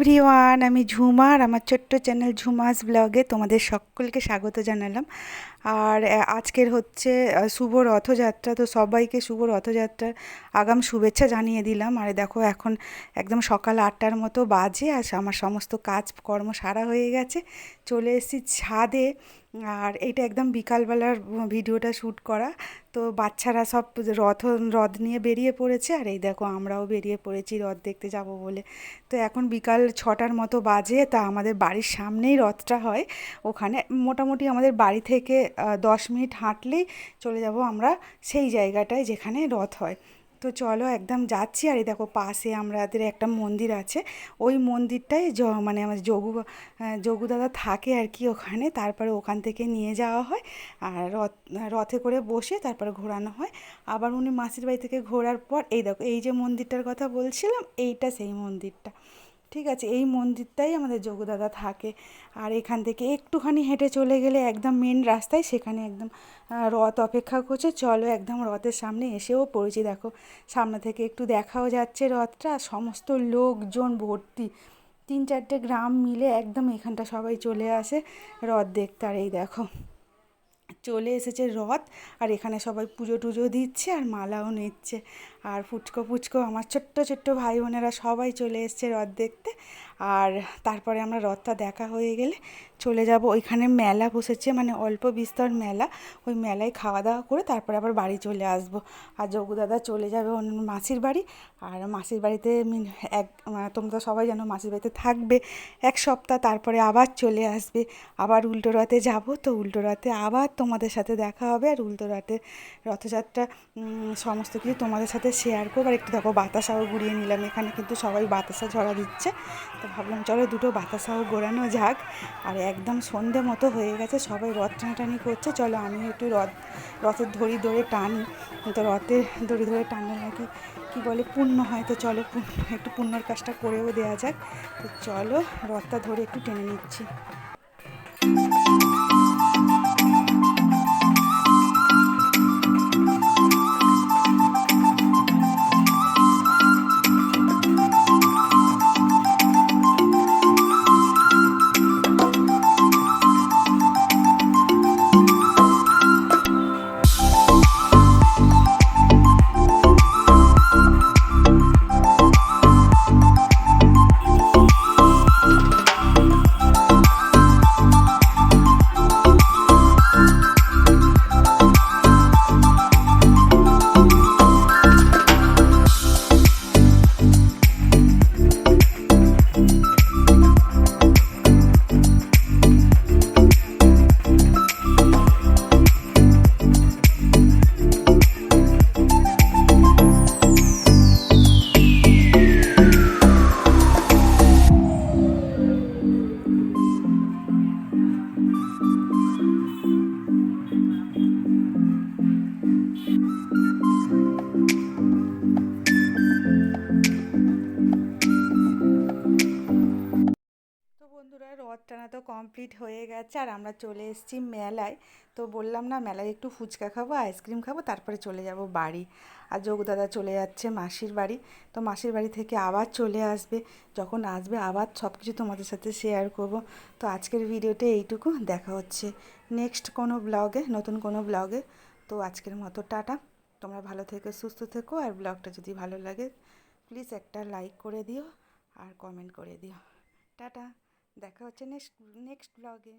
Everyone, আমি ঝুমা আর আমার ছোট্ট চ্যানেল ঝুমাস ব্লগে তোমাদের সকলকে স্বাগত জানালাম। আর আজকের হচ্ছে শুভ রথযাত্রা, তো সবাইকে শুভ রথযাত্রার আগাম শুভেচ্ছা জানিয়ে দিলাম। আর দেখো এখন একদম সকাল 8টার মতো বাজে, আর আমার সমস্ত কাজকর্ম সারা হয়ে গেছে, চলে এসেছি ছাদে। আর এইটা একদম বিকালবেলার ভিডিওটা শ্যুট করা। তো বাচ্চারা সব রথ নিয়ে বেরিয়ে পড়েছে, আর এই দেখো আমরাও বেরিয়ে পড়েছি রথ দেখতে যাব বলে। তো এখন বিকাল 6টার মতো বাজে, তা আমাদের বাড়ির সামনেই রথটা হয়। ওখানে মোটামুটি আমাদের বাড়ি থেকে 10 মিনিট হাঁটলেই চলে যাব আমরা সেই জায়গাটায় যেখানে রথ হয়। তো চলো একদম যাচ্ছি। আর এই দেখো পাশে আমাদের একটা মন্দির আছে, ওই মন্দিরটাই মানে আমাদের যোগু দাদা থাকে আর কি ওখানে। তারপরে ওখান থেকে নিয়ে যাওয়া হয়, আর রথে করে বসে তারপরে ঘোরানো হয়। আবার উনি মাসির বাড়ি থেকে ঘোরার পর এই দেখো এই যে মন্দিরটার কথা বলছিলাম, এইটা সেই মন্দিরটা। ঠিক আছে, এই মন্দিরটাই আমাদের যোগুদাদা থাকে। আর এখান থেকে একটুখানি হেঁটে চলে গেলে একদম মেন রাস্তায়, সেখানে একদম রথ অপেক্ষা করছে। চলো একদম রথের সামনে এসেও পড়েছি, দেখো সামনে থেকে একটু দেখাও যাচ্ছে রথটা। সমস্ত লোকজন ভর্তি, 3-4টে গ্রাম মিলে একদম এখানটা সবাই চলে আসে রথ দেখতে। আর এই দেখো চলে এসেছে রথ, আর এখানে সবাই পুজো টুজো দিচ্ছে আর মালাও নিচ্ছে। আর ফুচকো আমার ছোট্ট ছোট্ট ভাই বোনেরা সবাই চলে এসছে রথ দেখতে। আর তারপরে আমরা রথটা দেখা হয়ে গেলে চলে যাব, ওইখানে মেলা বসেছে, মানে অল্প বিস্তর মেলা, ওই মেলায় খাওয়া দাওয়া করে তারপরে আবার বাড়ি চলে আসব। আর যোগু দাদা চলে যাবে অন্য মাসির বাড়ি। আর মাসির বাড়িতে তোমরা সবাই জানো মাসির বাড়িতে থাকবে 1 সপ্তাহ, তারপরে আবার চলে আসবে। আবার উল্টো রথে যাব, তো উল্টো রথে আবার তোমাদের সাথে দেখা হবে। আর উল্টো রথে রথযাত্রা সমস্ত কিছু তোমাদের সাথে শেয়ার করবো। আর একটু দেখো বাতাসাও ঘুরিয়ে নিলাম, এখানে কিন্তু সবাই বাতাসা ঝরা দিচ্ছে, তো ভাবলাম চলো দুটো বাতাসাও ঘোরানো যাক। আর একদম সন্ধে মতো হয়ে গেছে, সবাই রথ টানাটানি করছে। চলো আমিও একটু রথের ধরি ধরে টানি, তো রথের দড়ি ধরে টানলে নাকি কী বলে পুণ্য হয়। তো চলো একটু পুণ্যর কাজটা করেও দেওয়া যাক। তো চলো রথটা ধরে একটু টেনে নিচ্ছি। বন্ধুরা রথ টানা তো কমপ্লিট হয়ে গেছে, আর আমরা চলে এসেছি মেলায়। তো বললাম না মেলায় একটু ফুচকা খাবো, আইসক্রিম খাবো, তারপরে চলে যাব বাড়ি। আর যোগু দাদা চলে যাচ্ছে মাসির বাড়ি, তো মাসির বাড়ি থেকে আবার চলে আসবে। যখন আসবে আবার সব কিছু তোমাদের সাথে শেয়ার করব। তো আজকের ভিডিওতে এইটুকু, দেখা হচ্ছে নেক্সট কোনো ব্লগে, নতুন কোনো ব্লগে। তো আজকের মতো টাটা, তোমরা ভালো থেকো, সুস্থ থেকো। আর ব্লগটা যদি ভালো লাগে প্লিজ একটা লাইক করে দিও আর কমেন্ট করে দিও। টাটা, দেখা হচ্ছে নেক্সট ব্লগে।